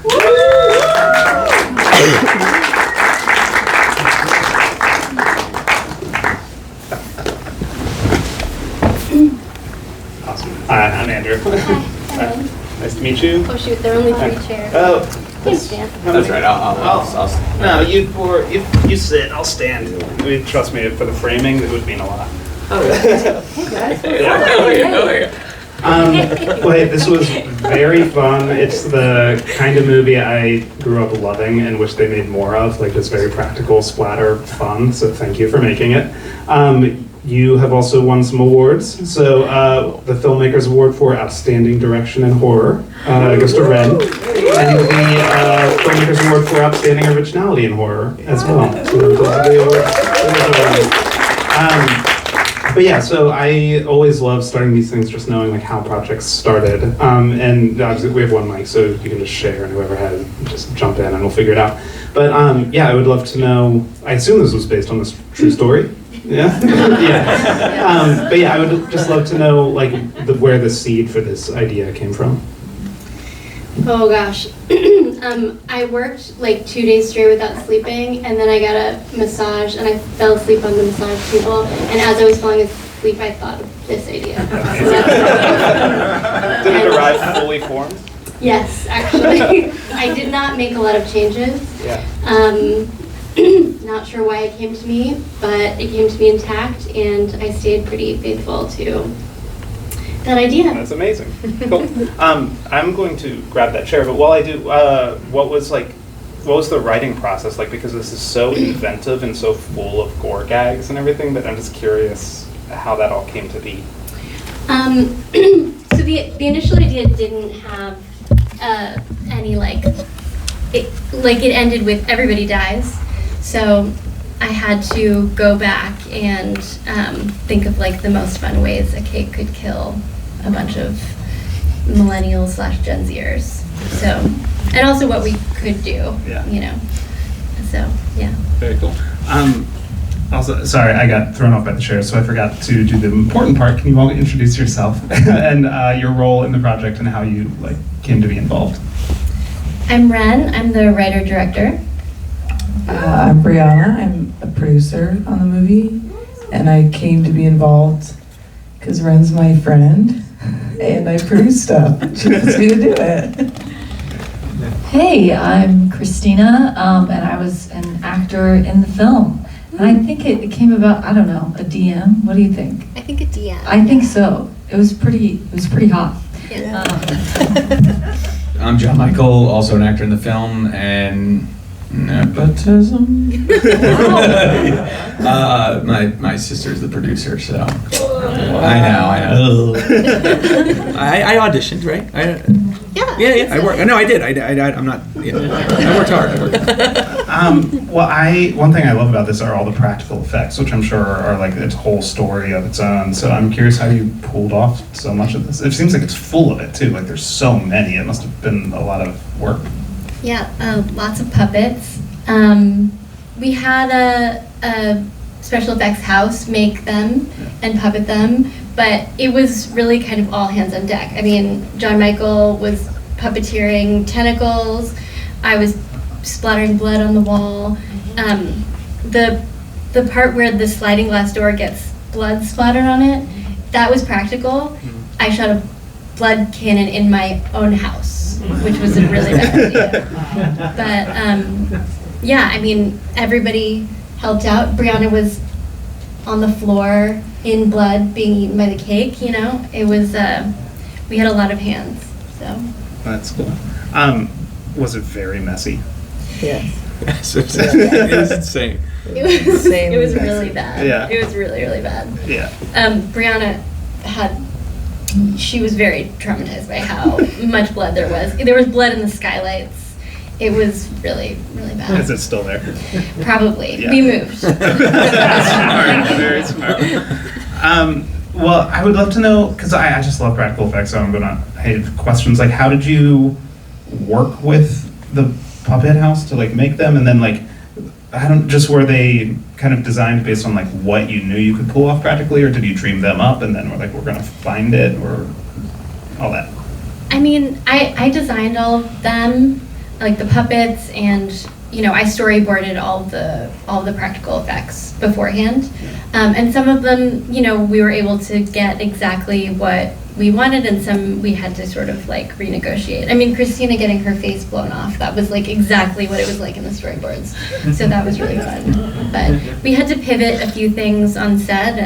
Awesome. Hi, I'm Andrew. Hi. Nice to meet you. Oh shoot, there are only 3 chairs. Oh, Thanks, Dan. That's right. I'll no, you sit. I'll stand. I mean, trust me, for the framing, it would mean a lot. Wait, this was very fun. It's the kind of movie I grew up loving and wish they made more of, like this very practical splatter fun, so thank you for making it. You have also won some awards. So the Filmmakers Award for Outstanding Direction in Horror goes to Ren, and the Filmmakers Award for Outstanding Originality in Horror as well. So those are the awards. But yeah, so I always love starting these things just knowing like how projects started. And obviously we have one mic, so you can just share, and whoever has just jump in and we'll figure it out. But yeah, I would love to know, I assume this was based on this true story. Yeah? Yeah. But yeah, I would just love to know like where the seed for this idea came from. Oh gosh. I worked like 2 days straight without sleeping, and then I got a massage and I fell asleep on the massage table, and as I was falling asleep I thought of this idea. Did it arrive fully formed? Yes, actually. I did not make a lot of changes. Yeah. Not sure why it came to me, but it came to me intact, and I stayed pretty faithful to that idea. That's amazing. Cool. I'm going to grab that chair, but while I do, what was the writing process like? Because this is so inventive and so full of gore gags and everything, but I'm just curious how that all came to be. So the initial idea didn't have any it ended with everybody dies. So I had to go back and think of like the most fun ways a cake could kill a bunch of millennials / Gen Zers. So, and also what we could do, you know. So, yeah. Very cool. Also, sorry, I got thrown off by the chair, so I forgot to do the important part. Can you all introduce yourself and your role in the project and how you came to be involved? I'm Ren. I'm the writer-director. I'm Brianna. I'm a producer on the movie, and I came to be involved because Ren's my friend, and I produce stuff. She wants me to do it. Hey, I'm Christina, and I was an actor in the film. And I think it came about, I don't know, a DM. What do you think? I think a DM. I think so. It was pretty hot. Yeah. I'm John Michael, also an actor in the film, and nepotism. My sister's the producer, so I know. I auditioned, right? Yeah. I worked. No, I did. I'm not. I worked hard. One thing I love about this are all the practical effects, which I'm sure are like its whole story of its own. So I'm curious how you pulled off so much of this. It seems like it's full of it too. Like there's so many. It must have been a lot of work. Yeah, lots of puppets. We had a special effects house make them and puppet them, but it was really kind of all hands on deck. I mean, John Michael was puppeteering tentacles. I was splattering blood on the wall. The part where the sliding glass door gets blood splattered on it, that was practical. I shot a blood cannon in my own house, which was a really bad idea. But yeah, I mean, everybody helped out. Brianna was on the floor in blood being eaten by the cake, you know. It was, we had a lot of hands, so. That's cool. Was it very messy? Yes. It was insane. It was really bad. Yeah. It was really, really bad. Yeah. Brianna she was very traumatized by how much blood there was. There was blood in the skylights. It was really, really bad. Is it still there? Probably. Yeah. We moved. Smart, very smart. Well, I would love to know, because I just love practical effects, so I'm going to have questions like, how did you work with the puppet house to make them, and then were they kind of designed based on what you knew you could pull off practically, or did you dream them up and then we're going to find it, or all that? I mean, I designed all of them. like the puppets, and I storyboarded all the practical effects beforehand, and some of them we were able to get exactly what we wanted, and some we had to sort of like renegotiate. I mean, Christina getting her face blown off, that was like exactly what it was like in the storyboards, so that was really fun. But we had to pivot a few things on set,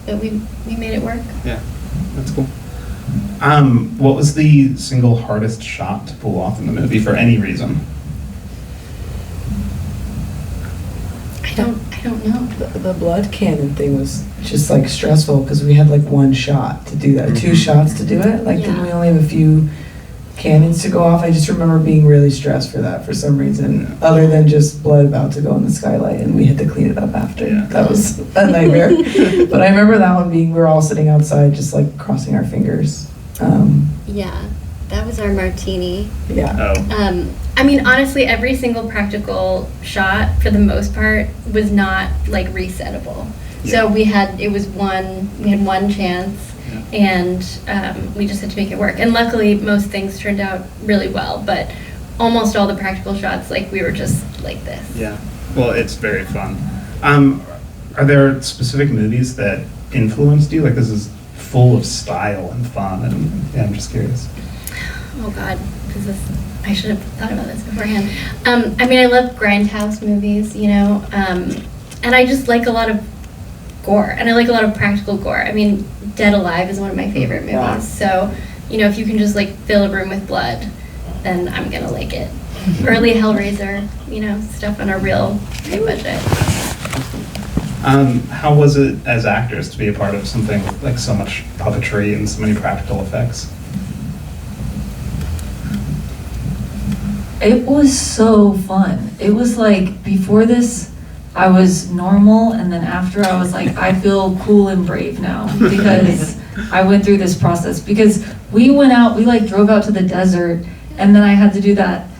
but we made it work. Yeah, that's cool. What was the single hardest shot to pull off in the movie for any reason? I don't know. The blood cannon thing was just like stressful because we had like one shot to do that, 2 shots to do it. Like, didn't we only have a few cannons to go off? I just remember being really stressed for that for some reason, other than just blood about to go in the skylight and we had to clean it up after. Yeah. That was a nightmare. But I remember that one being, we were all sitting outside just like crossing our fingers. Yeah, that was our martini. Yeah. Oh. I mean, honestly, every single practical shot, for the most part, was not like resettable. So we had one chance, and we just had to make it work. And luckily, most things turned out really well. But almost all the practical shots, like we were just like this. Yeah. Well, it's very fun. Are there specific movies that influenced you? Like, this is full of style and fun, and I'm just curious. Oh God, I should have thought about this beforehand. I mean, I love grindhouse movies, and I just like a lot of gore, and I like a lot of practical gore. I mean, Dead Alive is one of my favorite movies. Wow. So, if you can just like fill a room with blood, then I'm gonna like it. Early Hellraiser, stuff on a real high budget. How was it as actors to be a part of something with like so much puppetry and so many practical effects? It was so fun. It was like, before this, I was normal, and then after I was like, I feel cool and brave now, because I went through this process. Because we went out, we like drove out to the desert, and then I had to do that,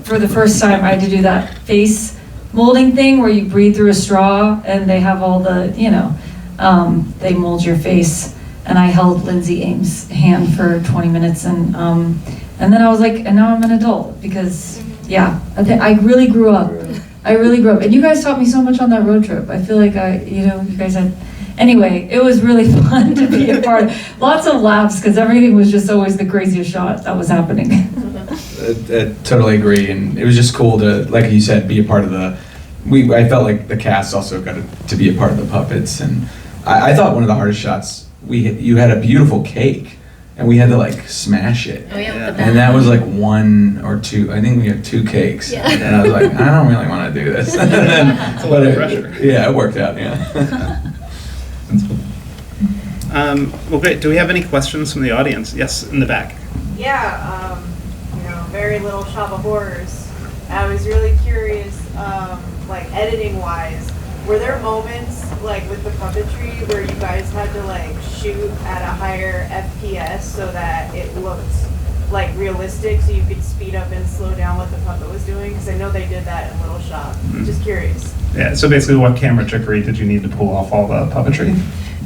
for the first time, I had to do that face molding thing where you breathe through a straw, and they have all the, they mold your face. And I held Lindsay Ames' hand for 20 minutes, and then I was like, and now I'm an adult, because, I really grew up. I really grew up. And you guys taught me so much on that road trip. I feel like you guys had, anyway, it was really fun to be a part of. Lots of laughs, because everything was just always the craziest shot that was happening. I totally agree, and it was just cool to, like you said, be a part of I felt like the cast also got to be a part of the puppets, and I thought one of the hardest shots, you had a beautiful cake, and we had to like smash it. Oh yeah, with the And that was like 1 or 2, I think we had 2 cakes. Yeah. And I was like, I don't really want to do this. And then, It's a lot of pressure. Yeah, it worked out, yeah. That's cool. Well, great. Do we have any questions from the audience? Yes, in the back. Yeah, very little shop of horrors. I was really curious, like editing-wise, were there moments, like with the puppetry, where you guys had to like shoot at a higher FPS so that it looked like realistic, so you could speed up and slow down what the puppet was doing? Because I know they did that in Little Shop. Just curious. Yeah. So basically, what camera trickery did you need to pull off all the puppetry?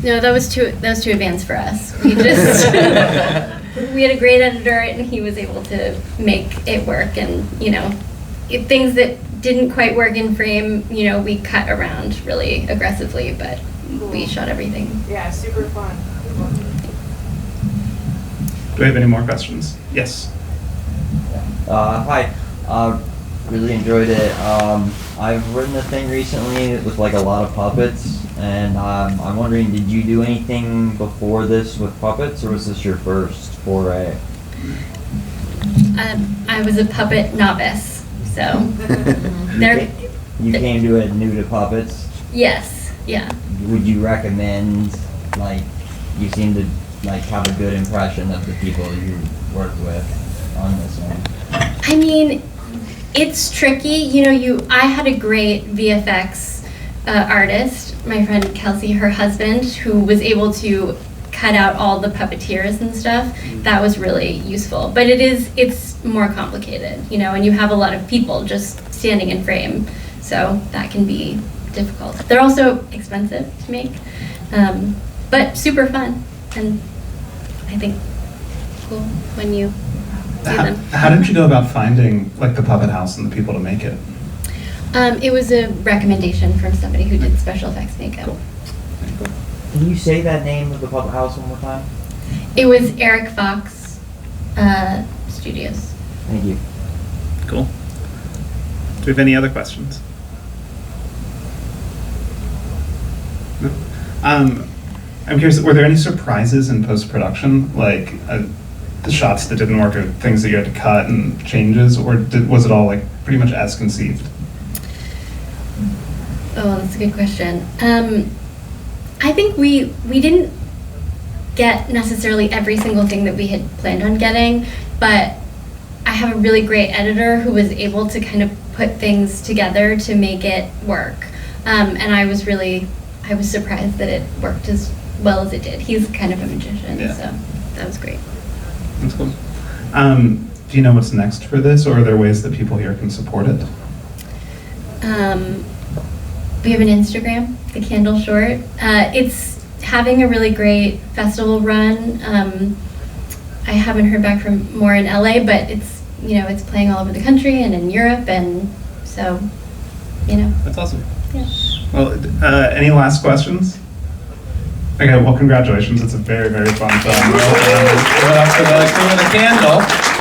No, that was too advanced for us. We just we had a great editor, and he was able to make it work. And things that didn't quite work in frame, we cut around really aggressively, but we shot everything. Yeah, super fun. Do we have any more questions? Yes. Hi. Really enjoyed it. I've written a thing recently with like a lot of puppets, and I'm wondering, did you do anything before this with puppets, or was this your first foray? I was a puppet novice, so You came to it new to puppets. Yes, yeah. Would you recommend, like, you seem to like have a good impression of the people you worked with on this one? I mean, it's tricky. I had a great VFX artist, my friend Kelsey, her husband, who was able to cut out all the puppeteers and stuff. That was really useful. But it's more complicated, and you have a lot of people just standing in frame. So that can be difficult. They're also expensive to make, but super fun. And I think cool when you see them. How did you go about finding like the puppet house and the people to make it? It was a recommendation from somebody who did special effects makeup. Cool. Can you say that name of the puppet house one more time? It was Eric Fox Studios. Thank you. Cool. Do we have any other questions? No? I'm curious, were there any surprises in post-production? Like the shots that didn't work or things that you had to cut and changes? Or was it all like pretty much as conceived? Oh, that's a good question. I think we didn't get necessarily every single thing that we had planned on getting, but I have a really great editor who was able to kind of put things together to make it work. And I was surprised that it worked as well as it did. He's kind of a magician, so that was great. That's cool. Do you know what's next for this, or are there ways that people here can support it? We have an Instagram, The Candle Short. It's having a really great festival run. I haven't heard back from more in LA, but it's playing all over the country and in Europe, and so, That's awesome. Yeah. Well, any last questions? Okay, well, congratulations. It's a very, very fun film. Well done. Give it up for the crew of The Candle.